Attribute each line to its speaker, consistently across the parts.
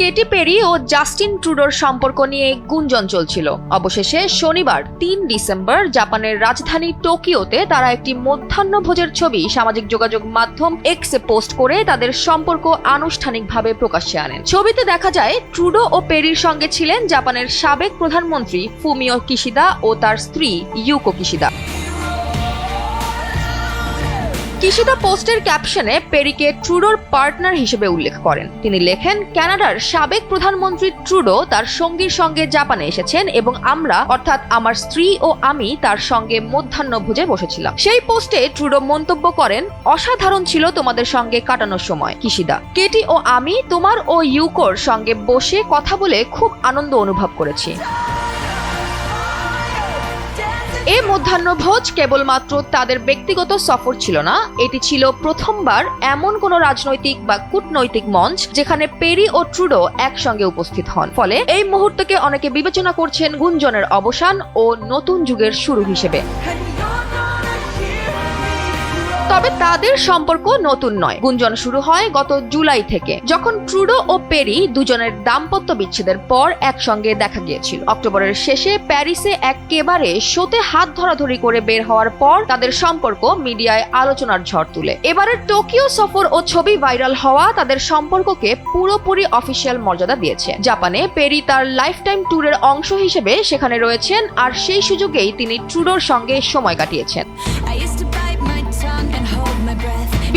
Speaker 1: Katie peri ও Justin ট্রুডোর সম্পর্ক নিয়ে গুঞ্জন চলছিল। অবশেষে শনিবার ৩ ডিসেম্বর জাপানের রাজধানী টোকিওতে তারা একটি মধ্যাহ্নভোজের ছবি সামাজিক যোগাযোগ মাধ্যম এক্সে পোস্ট করে তাদের সম্পর্ক আনুষ্ঠানিকভাবে প্রকাশ্যে আনেন। ছবিতে দেখা যায় ট্রুডো ও পেরির সঙ্গে ছিলেন জাপানের সাবেক প্রধানমন্ত্রী ফুমিও কিশিদা ও তার স্ত্রী ইউকো কিশিদা। কিশিদা পোস্টের ক্যাপশনে পেরিকে ট্রুডোর পার্টনার হিসেবে উল্লেখ করেন। তিনি লেখেন, কানাডার সাবেক প্রধানমন্ত্রী ট্রুডো তার সঙ্গীর সঙ্গে জাপানে এসেছেন এবং আমরা অর্থাৎ আমার স্ত্রী ও আমি তার সঙ্গে মধ্যাহ্নভোজে বসেছিলাম। সেই পোস্টে ট্রুডো মন্তব্য করেন, অসাধারণ ছিল তোমাদের সঙ্গে কাটানোর সময় কিশিদা। কেটি ও আমি তোমার ও ইউকোর সঙ্গে বসে কথা বলে খুব আনন্দ অনুভব করেছি। এই মধ্যাহ্নভোজ কেবলমাত্র তাদের ব্যক্তিগত সফর ছিল না, এটি ছিল প্রথমবার এমন কোন রাজনৈতিক বা কূটনৈতিক মঞ্চ যেখানে পেরি ও ট্রুডো একসঙ্গে উপস্থিত হন। ফলে এই মুহূর্তকে অনেকে বিবেচনা করছেন গুঞ্জনের অবসান ও নতুন যুগের শুরু হিসেবে। তবে তাদের সম্পর্ক নতুন নয়। গুঞ্জন শুরু হয় গত জুলাই থেকে, যখন ট্রুডো ও পেরি দুজনের দাম্পত্য বিচ্ছেদের পর একসঙ্গে দেখা গিয়েছিল। অক্টোবরের শেষে প্যারিসে একেবারে শোতে হাত ধরাধরি করে বের হওয়ার পর তাদের সম্পর্ক মিডিয়ায় আলোচনার ঝড় তুলে। এবারের টোকিও সফর ও ছবি ভাইরাল হওয়া তাদের সম্পর্ককে পুরোপুরি অফিসিয়াল মর্যাদা দিয়েছে। জাপানে পেরি তার লাইফটাইম ট্যুরের অংশ হিসেবে সেখানে রয়েছেন, আর সেই সুযোগেই তিনি ট্রুডোর সঙ্গে সময় কাটিয়েছেন।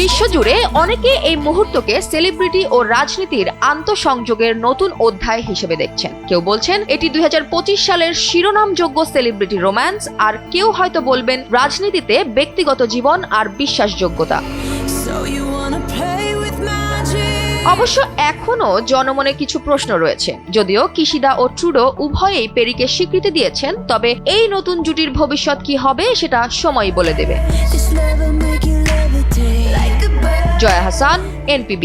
Speaker 1: বিশ্বজুড়ে অনেকে এই মুহূর্তকে সেলিব্রিটি ও রাজনীতির আন্তঃসংযোগের নতুন অধ্যায় হিসেবে দেখছেন। কেউ বলছেন এটি ২০২৫ সালের শিরোনামযোগ্য সেলিব্রিটি রোম্যান্স, আর কেউ হয়তো বলবেন রাজনীতিতে ব্যক্তিগত জীবন আর বিশ্বাসযোগ্যতা। অবশ্য এখনো জনমনে কিছু প্রশ্ন রয়েছে। যদিও কিশিদা ও ট্রুডো উভয়েই পেরিকে স্বীকৃতি দিয়েছেন, তবে এই নতুন জুটির ভবিষ্যৎ কি হবে সেটা সময়ই বলে দেবে। জয়া হাসান, NPB।